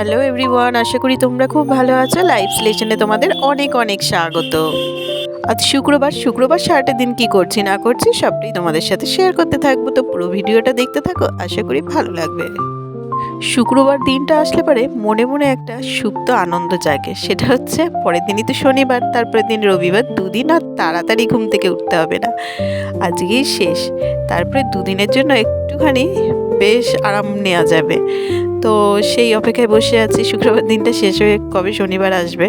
Hello everyone, আশা করি তোমরা খুব ভালো আছো। লাইফ লেসনে তোমাদের অনেক অনেক স্বাগত। আজ শুক্রবার সারাটা দিন কি করছি না করছি সবটাই তোমাদের সাথে শেয়ার করতে থাকবো, তো পুরো ভিডিওটা দেখতে থাকো, আশা করি ভালো লাগবে। শুক্রবার দিনটা আসলে পরে মনে মনে একটা সুপ্ত আনন্দ জাগে, সেটা হচ্ছে পরের দিনই তো শনিবার, তারপরের দিন রবিবার, দুদিন আর তাড়াতাড়ি ঘুম থেকে উঠতে হবে না, আজকেই শেষ। তারপরে দুদিনের জন্য একটুখানি বেশ আরাম নেওয়া যাবে। তো সেই অপেক্ষায় বসে আছি শুক্রবার দিনটা শেষ হয়ে কবে শনিবার আসবে।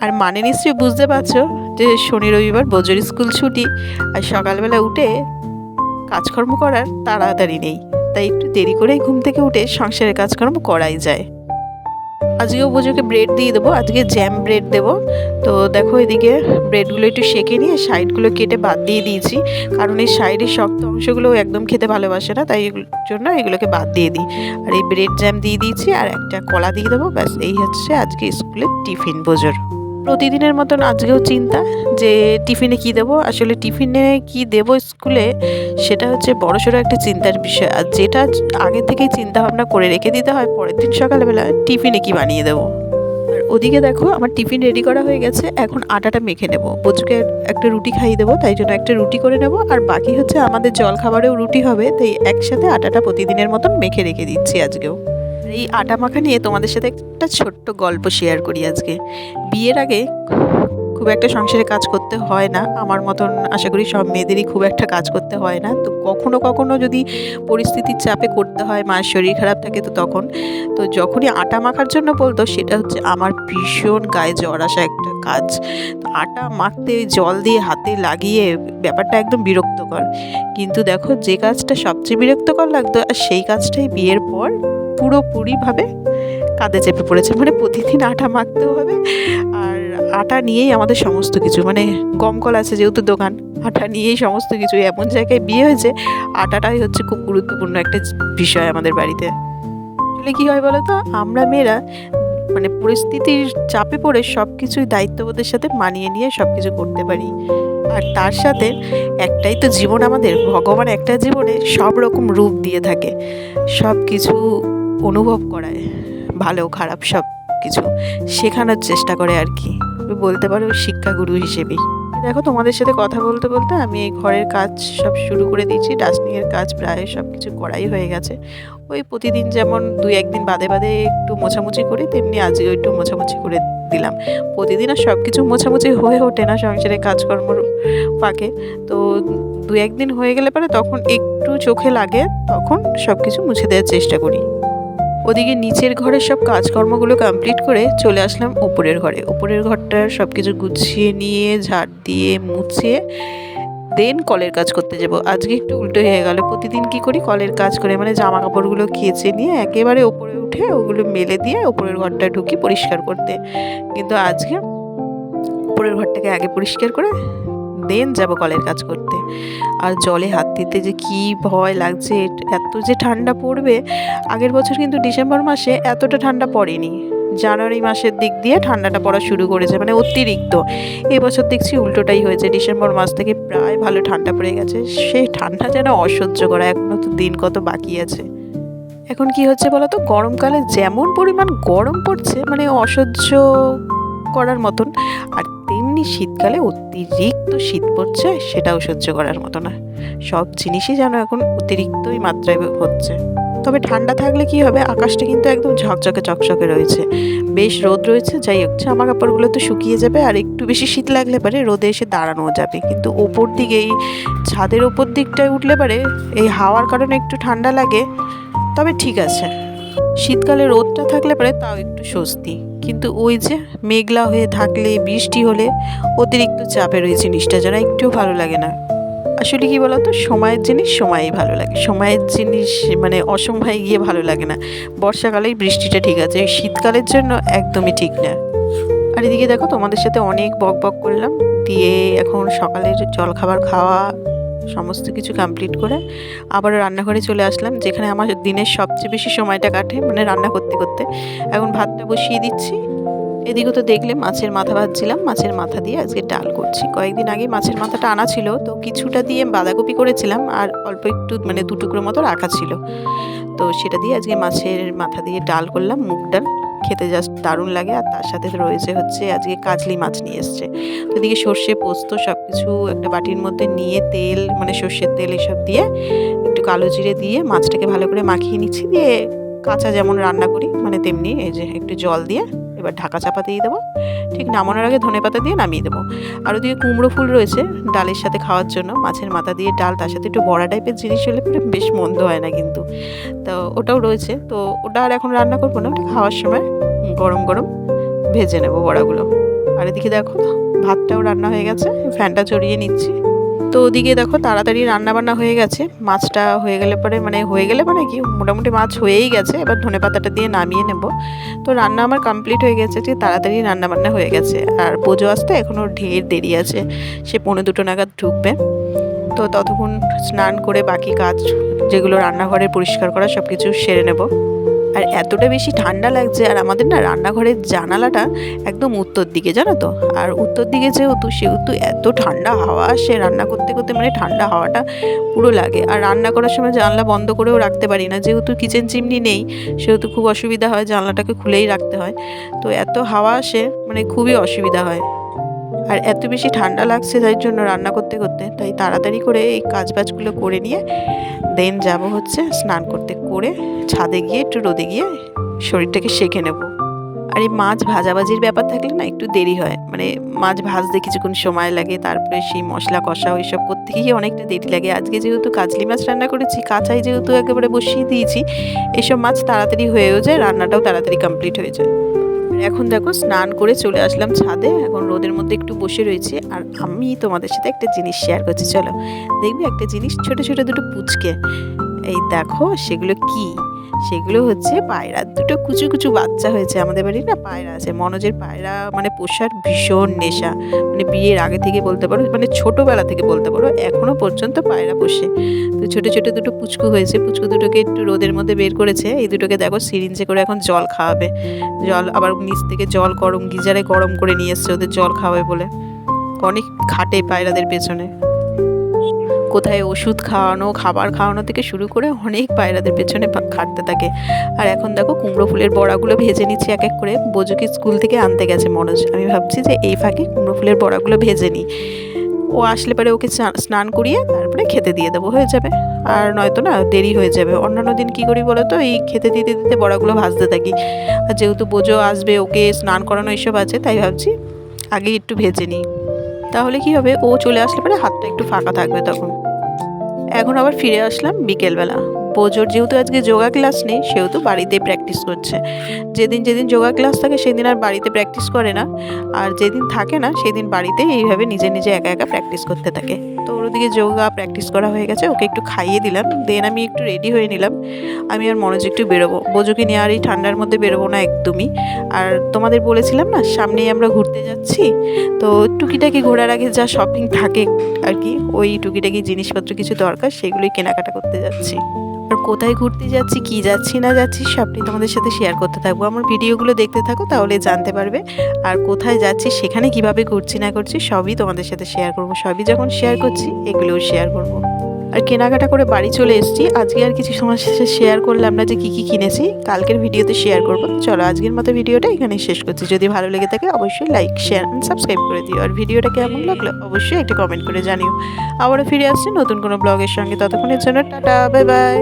আর মানে নিশ্চয়ই বুঝতে পারছো যে শনি রবিবার বোজোর স্কুল ছুটি, আর সকালবেলা উঠে কাজকর্ম করার তাড়াতাড়ি নেই, তাই একটু দেরি করেই ঘুম থেকে উঠে সংসারের কাজকর্ম করাই যায়। আজকেও বোজোকে ব্রেড দিয়ে দেবো, আজকে জ্যাম ব্রেড দেবো। তো দেখো এদিকে ব্রেডগুলো একটু সেঁকে নিয়ে সাইডগুলো কেটে বাদ দিয়ে দিয়েছি, কারণ এই সাইডের শক্ত অংশগুলো একদম খেতে ভালোবাসে না, তাই এগুলোর জন্য এগুলোকে বাদ দিয়ে দিই। আর এই ব্রেড জ্যাম দিয়ে দিয়েছি আর একটা কলা দিয়ে দেবো, ব্যাস এই হচ্ছে আজকে স্কুলের টিফিন বোজোর। প্রতিদিনের মতন আজকেও চিন্তা যে টিফিনে কি দেবো। আসলে টিফিনে কি দেবো স্কুলে, সেটা হচ্ছে বড়সড় একটা চিন্তার বিষয়, আর যেটা আগে থেকেই চিন্তা ভাবনা করে রেখে দিতে হয় পরের দিন সকালবেলা টিফিনে কি বানিয়ে দেবো। আর ওদিকে দেখো আমার টিফিন রেডি করা হয়ে গেছে, এখন আটাটা মেখে নেব, বোঝকে একটা রুটি খাইয়ে দেবো, তাই জন্য একটা রুটি করে নেব। আর বাকি হচ্ছে আমাদের জল খাবারেও রুটি হবে, তাই একসাথে আটাটা প্রতিদিনের মতন মেখে রেখে দিচ্ছি আজকেও। এই আটা মাখা নিয়ে তোমাদের সাথে একটা ছোট্ট গল্প শেয়ার করি আজকে। বিয়ের আগে খুব একটা সংসারে কাজ করতে হয় না, আমার মতন আশা করি সব মেয়েদেরই খুব একটা কাজ করতে হয় না। তো কখনো কখনো যদি পরিস্থিতির চাপে করতে হয়, মায়ের শরীর খারাপ থাকে, তো তখন তো যখনই আটা মাখার জন্য বলতো, সেটা হচ্ছে আমার ভীষণ গায়ে জ্বর আসা একটা কাজ। তো আটা মাখতে জল দিয়ে হাতে লাগিয়ে ব্যাপারটা একদম বিরক্তকর। কিন্তু দেখো যে কাজটা সবচেয়ে বিরক্তকর লাগতো, আর সেই কাজটাই বিয়ের পর পুরোপুরিভাবে কাঁধে চেপে পড়েছে। মানে প্রতিদিন আটা মাখতেও হবে, আর আটা নিয়েই আমাদের সমস্ত কিছু, মানে গমকল আছে যেহেতু দোকান, আটা নিয়েই সমস্ত কিছু। এমন জায়গায় বিয়ে হয়েছে, আটাটাই হচ্ছে খুব গুরুত্বপূর্ণ একটা বিষয় আমাদের বাড়িতে। আসলে কী হয় বলো তো, আমরা মেয়েরা মানে পরিস্থিতির চাপে পড়ে সব কিছুই দায়িত্ববোধের সাথে মানিয়ে নিয়ে সব কিছু করতে পারি। আর তার সাথে একটাই তো জীবন আমাদের, ভগবান একটা জীবনে সব রকম রূপ দিয়ে থাকে, সব কিছু অনুভব করায়, ভালো খারাপ সব কিছু শেখানোর চেষ্টা করে আর কি, বলতে পারো শিক্ষাগুরু হিসেবেই। দেখো তোমাদের সাথে কথা বলতে বলতে আমি এই ঘরের কাজ সব শুরু করে দিয়েছি, ডাস্টিংয়ের কাজ প্রায় সব কিছু করাই হয়ে গেছে। ওই প্রতিদিন যেমন দুই একদিন বাদে বাদে একটু মোছামুছি করি, তেমনি আজকেও একটু মোছামুছি করে দিলাম। প্রতিদিন আর সব কিছু মোছামুছি হয়ে ওঠে না সংসারের কাজকর্মর ফাঁকে, তো দু একদিন হয়ে গেলে পরে তখন একটু চোখে লাগে, তখন সব কিছু মুছে দেওয়ার চেষ্টা করি। ওদিকে নিচের ঘরের সব কাজকর্মগুলো কমপ্লিট করে চলে আসলাম ওপরের ঘরে। ওপরের ঘরটার সব কিছু গুছিয়ে নিয়ে ঝাড় দিয়ে মুছিয়ে দেন কলের কাজ করতে যাব। আজকে একটু উল্টো হয়ে গেল, প্রতিদিন কি করি কলের কাজ করে মানে জামা কাপড়গুলো কেচে নিয়ে একেবারে ওপরে উঠে ওগুলো মেলে দিয়ে ওপরের ঘরটা ঢুকি পরিষ্কার করতে, কিন্তু আজকে উপরের ঘরটাকে আগে পরিষ্কার করে দেন যাব কলের কাজ করতে। আর জলে হাত দিতে যে কি ভয় লাগছে, এত যে ঠান্ডা পড়বে। আগের বছর কিন্তু ডিসেম্বর মাসে এতটা ঠান্ডা পড়েনি, জানুয়ারি মাসের দিক দিয়ে ঠান্ডাটা পড়া শুরু করেছে, মানে অতিরিক্ত। এবছর দেখছি উল্টোটাই হয়েছে, ডিসেম্বর মাস থেকে প্রায় ভালো ঠান্ডা পড়ে গেছে। সেই ঠান্ডা যেন অসহ্য করা, এখনও তো দিন কত বাকি আছে। এখন কি হচ্ছে বলো তো, গরমকালে যেমন পরিমাণ গরম পড়ছে মানে অসহ্য করার মতন, আর তেমনি শীতকালে অতিরিক্ত শীত পড়ছে, সেটাও সহ্য করার মতো না। সব জিনিসই যেন এখন অতিরিক্তই মাত্রায় হচ্ছে। তবে ঠান্ডা থাকলে কি হবে, আকাশটা কিন্তু একদম ঝকঝকে চকচকে রয়েছে, বেশ রোদ রয়েছে। যাই হোক, জামা কাপড়গুলো তো শুকিয়ে যাবে, আর একটু বেশি শীত লাগলে পারে রোদে এসে দাঁড়ানো যাবে। কিন্তু ওপর দিকে এই ছাদের ওপর দিকটায় উঠলে পারে এই হাওয়ার কারণে একটু ঠান্ডা লাগে, তবে ঠিক আছে। শীতকালে রোদটা থাকলে পরে তাও একটু স্বস্তি, কিন্তু ওই যে মেঘলা হয়ে থাকলে বৃষ্টি হলে অতিরিক্ত চাপে রয়েছে, জিনিসটা যেন একটুও ভালো লাগে না। আসলে কি বলতো, সময়ের জিনিস সময়ই ভালো লাগে, সময়ের জিনিস মানে অসময়ে গিয়ে ভালো লাগে না। বর্ষাকালেই বৃষ্টিটা ঠিক আছে, শীতকালের জন্য একদমই ঠিক না। আর এদিকে দেখো তোমাদের সাথে অনেক বক বক করলাম, দিয়ে এখন সকালের জলখাবার খাওয়া সমস্ত কিছু কমপ্লিট করে আবারও রান্নাঘরে চলে আসলাম, যেখানে আমার দিনের সবচেয়ে বেশি সময়টা কাটে, মানে রান্না করতে করতে। এখন ভাতটা বসিয়ে দিচ্ছি। এদিকে তো দেখলে মাছের মাথা ভাজছিলাম, মাছের মাথা দিয়ে আজকে ডাল করছি। কয়েকদিন আগে মাছের মাথাটা আনা ছিল, তো কিছুটা দিয়ে বাঁধাকপি করেছিলাম, আর অল্প একটু মানে দু টুকরো মতো রাখা ছিল, তো সেটা দিয়ে আজকে মাছের মাথা দিয়ে ডাল করলাম, মুগ ডাল। খেতে জাস্ট দারুণ লাগে। আর তার সাথে রয়েছে হচ্ছে আজকে কাজলি মাছ নিয়ে এসছে। তো এদিকে সর্ষে পোস্ত সব কিছু একটা বাটির মধ্যে নিয়ে তেল মানে সর্ষের তেল এসব দিয়ে একটু কালো জিরে দিয়ে মাছটাকে ভালো করে মাখিয়ে নিচ্ছি। দিয়ে কাঁচা যেমন রান্না করি মানে তেমনি এই যে একটু জল দিয়ে এবার ঢাকা চাপা দিয়ে দেবো। ঠিক নামানোর আগে ধনেপাতা দিয়ে নামিয়ে দেবো। আর ওদিকে কুমড়ো ফুল রয়েছে ডালের সাথে খাওয়ার জন্য, মাছের মাথা দিয়ে ডাল, তার সাথে একটু বড়া টাইপের জিনিস হলে পরে বেশ মন্দ হয় না কিন্তু। তো ওটাও রয়েছে, তো ওটা আর এখন রান্না করবো না, ওটা খাওয়ার সময় গরম গরম ভেজে নেবো বড়াগুলো। আর এদিকে দেখো ভাতটাও রান্না হয়ে গেছে, ফ্যানটা চড়িয়ে নিচ্ছি। তো ওদিকে দেখো তাড়াতাড়ি রান্না বান্না হয়ে গেছে। মাছটা হয়ে গেলে মানে কি মোটামুটি মাছ হয়েই গেছে। এবার ধনেপাতাটা দিয়ে নামিয়ে নেব। তো রান্না আমার কমপ্লিট হয়ে গেছে, ঠিক তাড়াতাড়ি রান্না বান্না হয়ে গেছে। আর পুজো আসতে এখনও ঢের দেরি আছে, সে 1:45 নাগাদ ঢুকবে। তো ততক্ষণ স্নান করে বাকি কাজ যেগুলো রান্নাঘরে পরিষ্কার করা সব কিছু সেরে নেব। আর এতটা বেশি ঠান্ডা লাগছে, আর আমাদের না রান্নাঘরের জানালাটা একদম উত্তর দিকে, জানো তো। আর উত্তর দিকে সেহেতু এত ঠান্ডা হাওয়া আসে রান্না করতে করতে, মানে ঠান্ডা হাওয়াটা পুরো লাগে। আর রান্না করার সময় জানলা বন্ধ করেও রাখতে পারি না, যেহেতু কিচেন চিমনি নেই সেহেতু খুব অসুবিধা হয়, জানলাটাকে খুলেই রাখতে হয়। তো এত হাওয়া আসে মানে খুবই অসুবিধা হয়। আর এত বেশি ঠান্ডা লাগছে তাই জন্য রান্না করতে করতে তাই তাড়াতাড়ি করে এই কাজবাজগুলো করে নিয়ে দেন যাব হচ্ছে স্নান করতে, করে ছাদে গিয়ে একটু রোদে গিয়ে শরীরটাকে সেঁকে নেব। আর এই মাছ ভাজাভাজির ব্যাপার থাকলে না একটু দেরি হয়, মানে মাছ ভাজতে কিছুক্ষণ সময় লাগে, তারপরে সেই মশলা কষা ওইসব করতে গিয়ে অনেকটা দেরি লাগে। আজকে যেহেতু কাজলি মাছ রান্না করেছি, কাঁচাই যেহেতু একেবারে বসিয়ে দিয়েছি, এসব মাছ তাড়াতাড়ি হয়েও যায়, রান্নাটাও তাড়াতাড়ি কমপ্লিট হয়ে যায়। এখন দেখো স্নান করে চলে আসলাম ছাদে, এখন রোদের মধ্যে একটু বসে রয়েছি। আর আমি তোমাদের সাথে একটা জিনিস শেয়ার করছি, চলো দেখবে একটা জিনিস, ছোট ছোট দুটো পুচকে, এই দেখো সেগুলো কি, সেগুলো হচ্ছে পায়রার দুটো কুচু কুচু বাচ্চা হয়েছে। আমাদের বাড়ির না পায়রা আছে, মনোজের পায়রা মানে পোষার ভীষণ নেশা, মানে বিয়ের আগে থেকে বলতে পারো, মানে ছোটোবেলা থেকে বলতে পারো, এখনও পর্যন্ত পায়রা পোষে। তো ছোটো ছোটো দুটো পুচকু হয়েছে, পুচকু দুটোকে একটু রোদের মধ্যে বের করেছে। এই দুটোকে দেখো সিরিঞ্জে করে এখন জল খাওয়াবে, জল আবার নিচ থেকে জল গরম গিজারে গরম করে নিয়ে এসছে ওদের জল খাওয়াবে বলে। অনেক খাটে পায়রাদের পেছনে, কোথায় ওষুধ খাওয়ানো, খাবার খাওয়ানো থেকে শুরু করে অনেক পায়রাদের পেছনে খাটতে থাকে। আর এখন দেখো কুমড়ো ফুলের বড়াগুলো ভেজে নিচ্ছি এক এক করে। বোজুকে স্কুল থেকে আনতে গেছে মনোজ, আমি ভাবছি যে এই ফাঁকে কুমড়ো ফুলের বড়াগুলো ভেজে নিই, ও আসলে পরে ওকে স্নান করিয়ে তারপরে খেতে দিয়ে দেবো, হয়ে যাবে। আর নয়তো না দেরি হয়ে যাবে। অন্যান্য দিন কী করি বলো তো, এই খেতে দিতে দিতে বড়াগুলো ভাজতে থাকি। আর যেহেতু বোজো আসবে, ওকে স্নান করানো এইসব আছে, তাই ভাবছি আগে একটু ভেজে নিই, তাহলে কি হবে ও চলে আসলে পরে হাতটা একটু ফাঁকা থাকবে তখন। এখন আবার ফিরে আসলাম বিকেলবেলা। বোজোর যেহেতু আজকে যোগা ক্লাস নেই সেহেতু বাড়িতে প্র্যাকটিস করছে। যেদিন যেদিন যোগা ক্লাস থাকে সেদিন আর বাড়িতে প্র্যাকটিস করে না, আর যেদিন থাকে না সেদিন বাড়িতে এইভাবে নিজে নিজে একা একা প্র্যাকটিস করতে থাকে। তো ওর ওদিকে যোগা প্র্যাকটিস করা হয়ে গেছে, ওকে একটু খাইয়ে দিলাম, দেন আমি একটু রেডি হয়ে নিলাম। আমি আর মনোজ একটু বেরোবো, বোজোকে নিয়ে আর এই ঠান্ডার মধ্যে বেরোবো না একদমই। আর তোমাদের বলেছিলাম না সামনেই আমরা ঘুরতে যাচ্ছি, তো টুকিটাকি ঘোরার আগে যা শপিং থাকে আর কি, ওই টুকিটাকি জিনিসপত্র কিছু দরকার সেগুলোই কেনাকাটা করতে যাচ্ছি। আর কোথায় ঘুরতে যাচ্ছি, কি যাচ্ছি না যাচ্ছি সবটাই তোমাদের সাথে শেয়ার করতে থাকবো। আমার ভিডিওগুলো দেখতে থাকো, তাহলে জানতে পারবে। আর কোথায় যাচ্ছি, সেখানে কিভাবে ঘুরছি না করছি সবই তোমাদের সাথে শেয়ার করব। সবই যখন শেয়ার করছি এগুলোও শেয়ার করব। আর কেনাকাটা করে বাড়ি চলে এসেছি। আজকে আর কিছু সময় শেষে শেয়ার করলাম না যে কী কী কিনেছি, কালকের ভিডিওতে শেয়ার করবো। চলো আজকের মতো ভিডিওটা এখানেই শেষ করছি। যদি ভালো লেগে থাকে অবশ্যই লাইক, শেয়ার অ্যান্ড সাবস্ক্রাইব করে দিও। আর ভিডিওটা কেমন লাগলো অবশ্যই একটা কমেন্ট করে জানিও। আবারও ফিরে আসছি নতুন কোনো ব্লগের সঙ্গে, ততক্ষণের জন্য টাটা, বাই বাই।